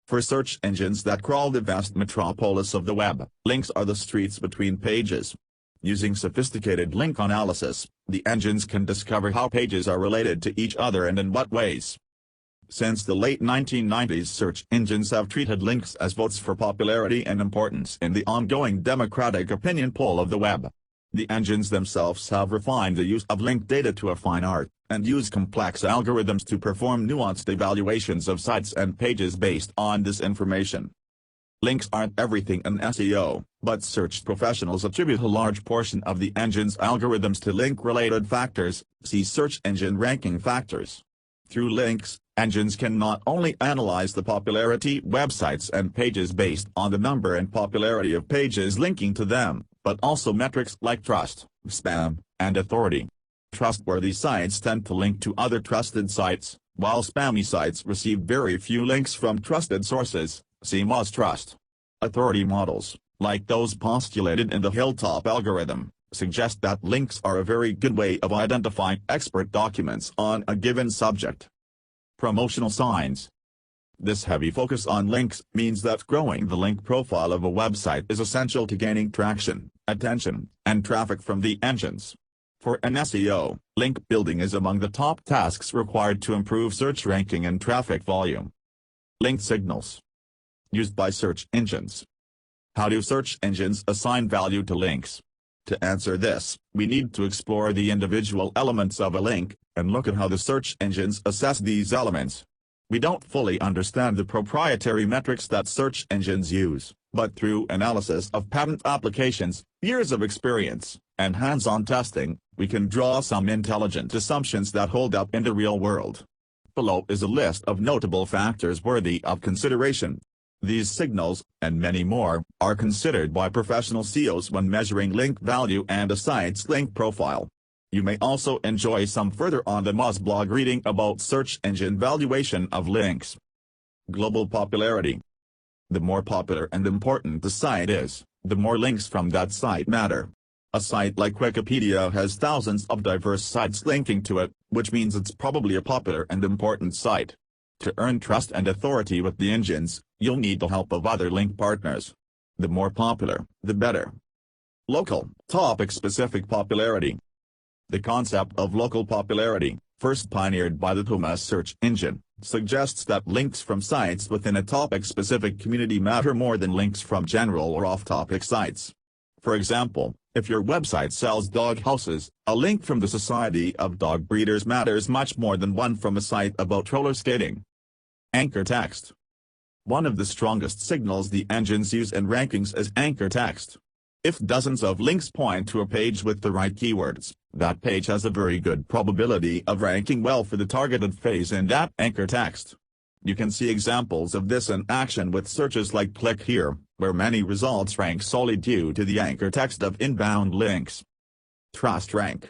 For search engines that crawl the vast metropolis of the web, links are the streets between pages. Using sophisticated link analysis, the engines can discover how pages are related to each other and in what ways. Since the late 1990s, search engines have treated links as votes for popularity and importance in the ongoing democratic opinion poll of the web. The engines themselves have refined the use of link data to a fine art, and use complex algorithms to perform nuanced evaluations of sites and pages based on this information. Links aren't everything in SEO, but search professionals attribute a large portion of the engine's algorithms to link-related factors, see search engine ranking factors. Through links, engines can not only analyze the popularity websites and pages based on the number and popularity of pages linking to them, but also metrics like trust, spam, and authority. Trustworthy sites tend to link to other trusted sites, while spammy sites receive very few links from trusted sources, see Mostrust. Authority models, like those postulated in the Hilltop algorithm, suggest that links are a very good way of identifying expert documents on a given subject. Promotional signs. This heavy focus on links means that growing the link profile of a website is essential to gaining traction, attention, and traffic from the engines. For an SEO, link building is among the top tasks required to improve search ranking and traffic volume. Link signals. Used by search engines. How do search engines assign value to links? To answer this, we need to explore the individual elements of a link, and look at how the search engines assess these elements. We don't fully understand the proprietary metrics that search engines use, but through analysis of patent applications, years of experience, and hands-on testing, we can draw some intelligent assumptions that hold up in the real world. Below is a list of notable factors worthy of consideration. These signals, and many more, are considered by professional SEOs when measuring link value and a site's link profile. You may also enjoy some further on the Moz blog reading about search engine valuation of links. Global popularity. The more popular and important the site is, the more links from that site matter. A site like Wikipedia has thousands of diverse sites linking to it, which means it's probably a popular and important site. To earn trust and authority with the engines, you'll need the help of other link partners. The more popular, the better. Local, topic-specific popularity. The concept of local popularity, first pioneered by the Puma search engine, suggests that links from sites within a topic-specific community matter more than links from general or off-topic sites. For example, if your website sells dog houses, a link from the Society of Dog Breeders matters much more than one from a site about roller skating. Anchor text. One of the strongest signals the engines use in rankings is anchor text. If dozens of links point to a page with the right keywords, that page has a very good probability of ranking well for the targeted phrase in that anchor text. You can see examples of this in action with searches like Click Here, where many results rank solely due to the anchor text of inbound links. Trust rank.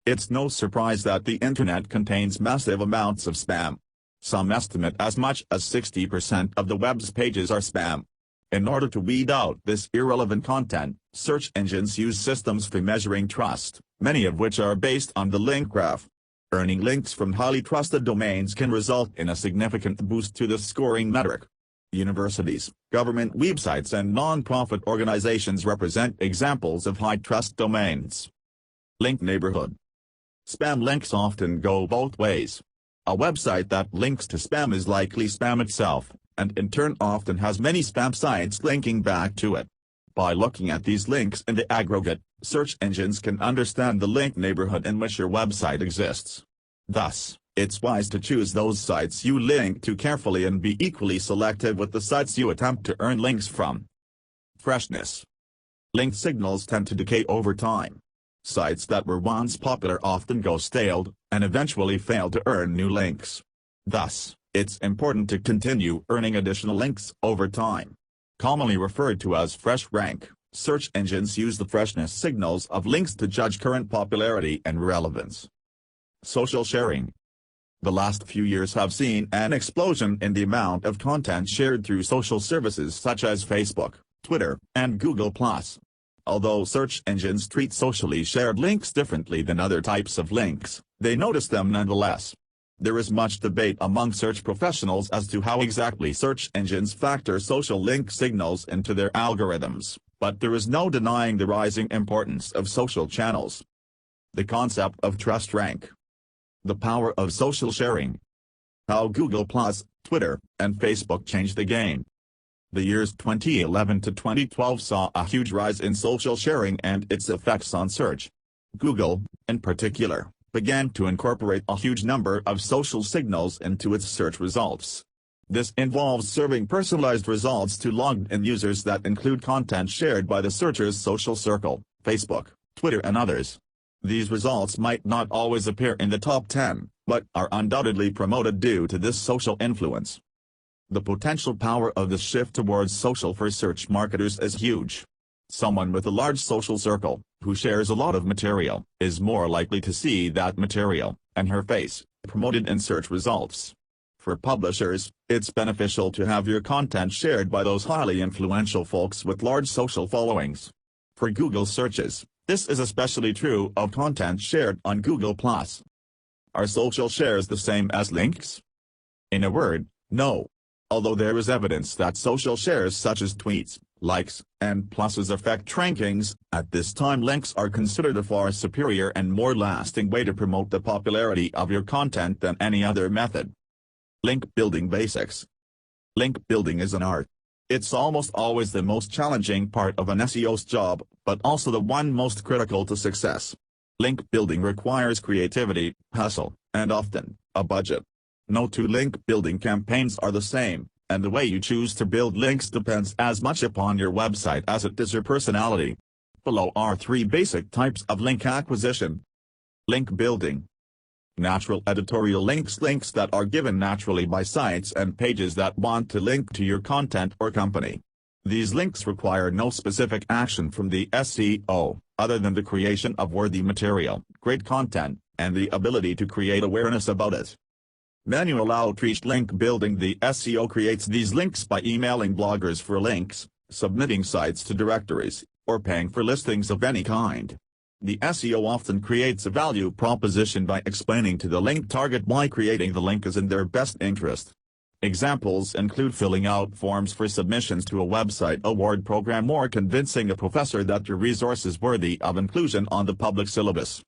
It's no surprise that the internet contains massive amounts of spam. Some estimate as much as 60% of the web's pages are spam. In order to weed out this irrelevant content, search engines use systems for measuring trust, many of which are based on the link graph. Earning links from highly trusted domains can result in a significant boost to the scoring metric. Universities, government websites and non-profit organizations represent examples of high-trust domains. Link neighborhood. Spam links often go both ways. A website that links to spam is likely spam itself, and in turn often has many spam sites linking back to it. By looking at these links in the aggregate, search engines can understand the link neighborhood in which your website exists. Thus, it's wise to choose those sites you link to carefully and be equally selective with the sites you attempt to earn links from. Freshness. Link signals tend to decay over time. Sites that were once popular often go stale, and eventually fail to earn new links. Thus, it's important to continue earning additional links over time. Commonly referred to as fresh rank, search engines use the freshness signals of links to judge current popularity and relevance. Social sharing. The last few years have seen an explosion in the amount of content shared through social services such as Facebook, Twitter, and Google+. Although search engines treat socially shared links differently than other types of links, they notice them nonetheless. There is much debate among search professionals as to how exactly search engines factor social link signals into their algorithms, but there is no denying the rising importance of social channels. The concept of TrustRank. The power of social sharing. How Google+, Twitter, and Facebook changed the game. The years 2011 to 2012 saw a huge rise in social sharing and its effects on search. Google, in particular, began to incorporate a huge number of social signals into its search results. This involves serving personalized results to logged-in users that include content shared by the searcher's social circle, Facebook, Twitter and others. These results might not always appear in the top 10, but are undoubtedly promoted due to this social influence. The potential power of this shift towards social for search marketers is huge. Someone with a large social circle, who shares a lot of material, is more likely to see that material, and her face, promoted in search results. For publishers, it's beneficial to have your content shared by those highly influential folks with large social followings. For Google searches, this is especially true of content shared on Google+. Are social shares the same as links? In a word, no. Although there is evidence that social shares such as tweets, likes, and pluses affect rankings, at this time links are considered a far superior and more lasting way to promote the popularity of your content than any other method. Link building basics. Link building is an art. It's almost always the most challenging part of an SEO's job, but also the one most critical to success. Link building requires creativity, hustle, and often, a budget. No two link building campaigns are the same, and the way you choose to build links depends as much upon your website as it does your personality. Below are 3 basic types of link acquisition. Link building. Natural editorial links. Links that are given naturally by sites and pages that want to link to your content or company. These links require no specific action from the SEO, other than the creation of worthy material, great content, and the ability to create awareness about it. Manual outreach link building. The SEO creates these links by emailing bloggers for links, submitting sites to directories, or paying for listings of any kind. The SEO often creates a value proposition by explaining to the link target why creating the link is in their best interest. Examples include filling out forms for submissions to a website award program or convincing a professor that your resource is worthy of inclusion on the public syllabus.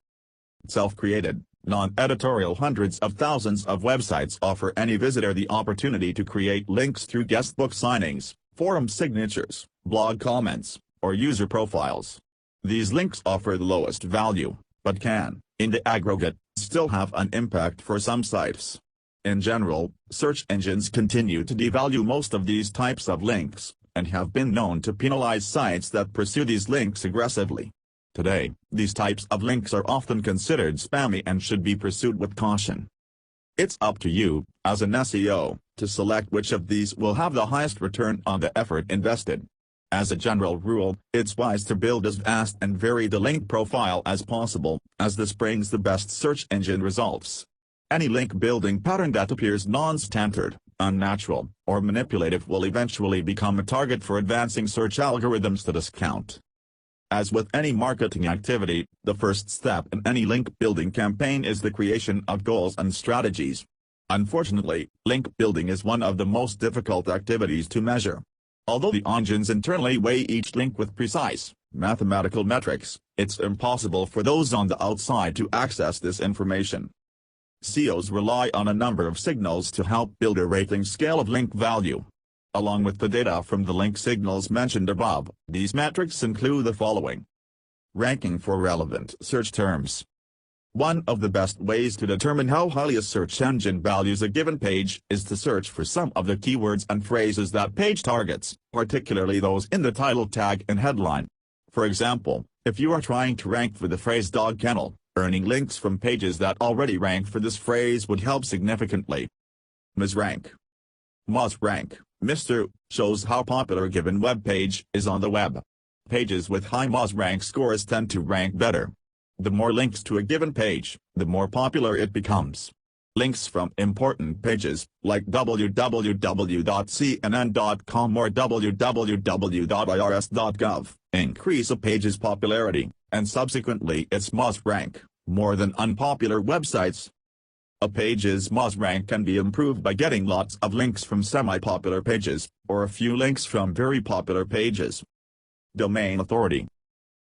Self-created, non-editorial. Hundreds of thousands of websites offer any visitor the opportunity to create links through guestbook signings, forum signatures, blog comments, or user profiles. These links offer the lowest value, but can, in the aggregate, still have an impact for some sites. In general, search engines continue to devalue most of these types of links, and have been known to penalize sites that pursue these links aggressively. Today, these types of links are often considered spammy and should be pursued with caution. It's up to you, as an SEO, to select which of these will have the highest return on the effort invested. As a general rule, it's wise to build as vast and varied a link profile as possible, as this brings the best search engine results. Any link building pattern that appears non-standard, unnatural, or manipulative will eventually become a target for advancing search algorithms to discount. As with any marketing activity, the first step in any link building campaign is the creation of goals and strategies. Unfortunately, link building is one of the most difficult activities to measure. Although the engines internally weigh each link with precise, mathematical metrics, it's impossible for those on the outside to access this information. SEOs rely on a number of signals to help build a rating scale of link value. Along with the data from the link signals mentioned above, these metrics include the following. Ranking for relevant search terms. One of the best ways to determine how highly a search engine values a given page is to search for some of the keywords and phrases that page targets, particularly those in the title tag and headline. For example, if you are trying to rank for the phrase dog kennel, earning links from pages that already rank for this phrase would help significantly. MsRank. MsRank, Mr. shows how popular a given web page is on the web. Pages with high MsRank scores tend to rank better. The more links to a given page, the more popular it becomes. Links from important pages, like www.cnn.com or www.irs.gov, increase a page's popularity, and subsequently its MsRank, more than unpopular websites. A page's Moz rank can be improved by getting lots of links from semi-popular pages, or a few links from very popular pages. Domain authority.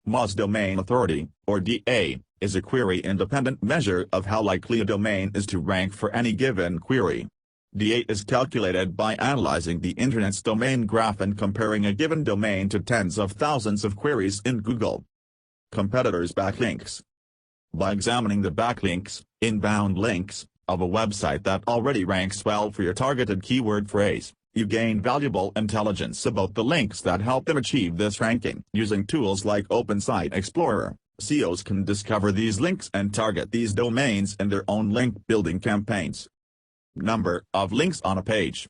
Moz domain authority, or DA, is a query-independent measure of how likely a domain is to rank for any given query. DA is calculated by analyzing the Internet's domain graph and comparing a given domain to tens of thousands of queries in Google. Competitors' backlinks. By examining the backlinks, inbound links, of a website that already ranks well for your targeted keyword phrase, you gain valuable intelligence about the links that help them achieve this ranking. Using tools like Open Site Explorer, SEOs can discover these links and target these domains in their own link-building campaigns. Number of links on a page.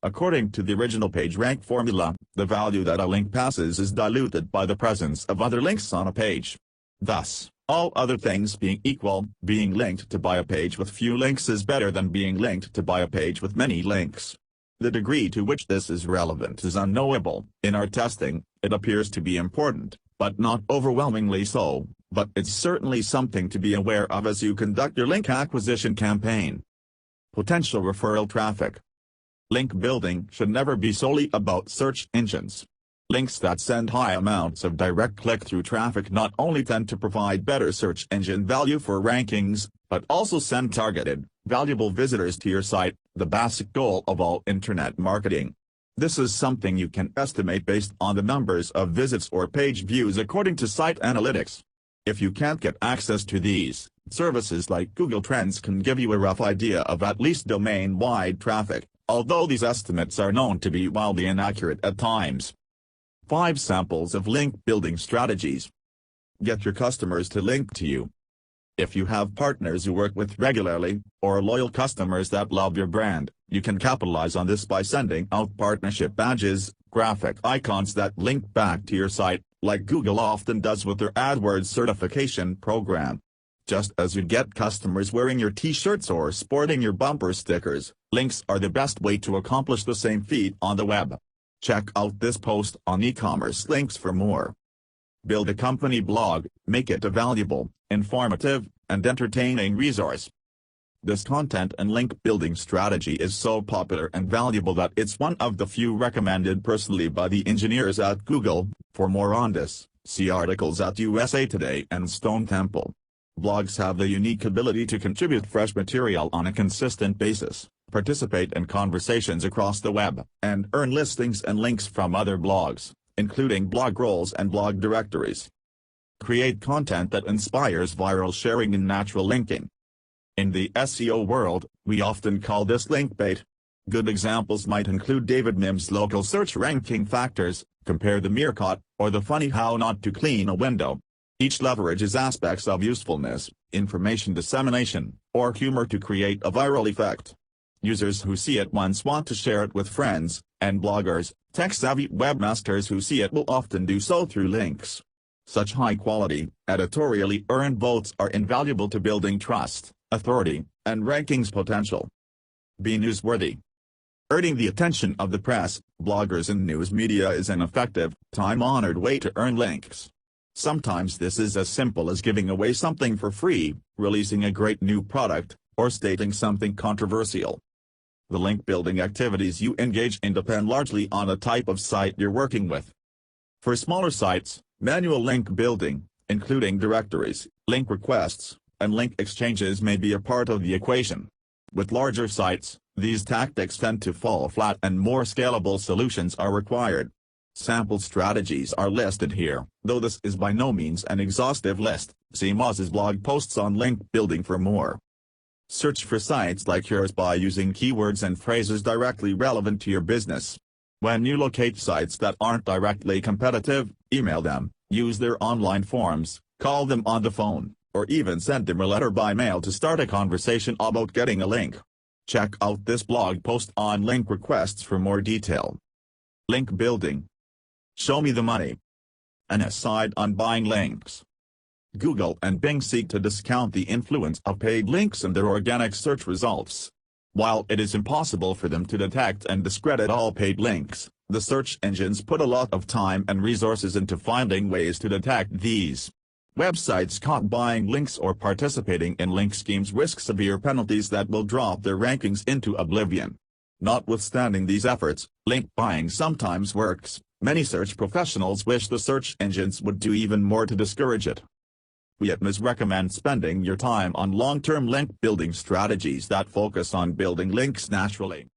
According to the original PageRank formula, the value that a link passes is diluted by the presence of other links on a page. Thus, all other things being equal, being linked to by a page with few links is better than being linked to by a page with many links. The degree to which this is relevant is unknowable. In our testing, it appears to be important, but not overwhelmingly so, but it's certainly something to be aware of as you conduct your link acquisition campaign. Potential referral traffic. Link building should never be solely about search engines. Links that send high amounts of direct click-through traffic not only tend to provide better search engine value for rankings, but also send targeted, valuable visitors to your site, the basic goal of all internet marketing. This is something you can estimate based on the numbers of visits or page views according to site analytics. If you can't get access to these, services like Google Trends can give you a rough idea of at least domain-wide traffic, although these estimates are known to be wildly inaccurate at times. 5 samples of link-building strategies. Get your customers to link to you. If you have partners you work with regularly, or loyal customers that love your brand, you can capitalize on this by sending out partnership badges, graphic icons that link back to your site, like Google often does with their AdWords certification program. Just as you get customers wearing your t-shirts or sporting your bumper stickers, links are the best way to accomplish the same feat on the web. Check out this post on e-commerce links for more. Build a company blog, make it a valuable, informative, and entertaining resource. This content and link building strategy is so popular and valuable that it's one of the few recommended personally by the engineers at Google. For more on this, see articles at USA Today and Stone Temple. Blogs have the unique ability to contribute fresh material on a consistent basis, participate in conversations across the web, and earn listings and links from other blogs, including blog roles and blog directories. Create content that inspires viral sharing and natural linking. In the SEO world, we often call this link bait. Good examples might include David Mim's local search ranking factors, Compare the Meerkat, or the funny how not to clean a window. Each leverages aspects of usefulness, information dissemination, or humor to create a viral effect. Users who see it once want to share it with friends, and bloggers, tech-savvy webmasters who see it will often do so through links. Such high-quality, editorially earned votes are invaluable to building trust, authority, and rankings potential. Be newsworthy. Earning the attention of the press, bloggers and news media is an effective, time-honored way to earn links. Sometimes this is as simple as giving away something for free, releasing a great new product, or stating something controversial. The link-building activities you engage in depend largely on the type of site you're working with. For smaller sites, manual link building, including directories, link requests, and link exchanges may be a part of the equation. With larger sites, these tactics tend to fall flat and more scalable solutions are required. Sample strategies are listed here, though this is by no means an exhaustive list. See Moz's blog posts on link building for more. Search for sites like yours by using keywords and phrases directly relevant to your business. When you locate sites that aren't directly competitive, email them, use their online forums, call them on the phone, or even send them a letter by mail to start a conversation about getting a link. Check out this blog post on link requests for more detail. Link building. Show me the money. An aside on buying links. Google and Bing seek to discount the influence of paid links in their organic search results. While it is impossible for them to detect and discredit all paid links, the search engines put a lot of time and resources into finding ways to detect these. Websites caught buying links or participating in link schemes risk severe penalties that will drop their rankings into oblivion. Notwithstanding these efforts, link buying sometimes works. Many search professionals wish the search engines would do even more to discourage it. We at Miz recommend spending your time on long-term link building strategies that focus on building links naturally.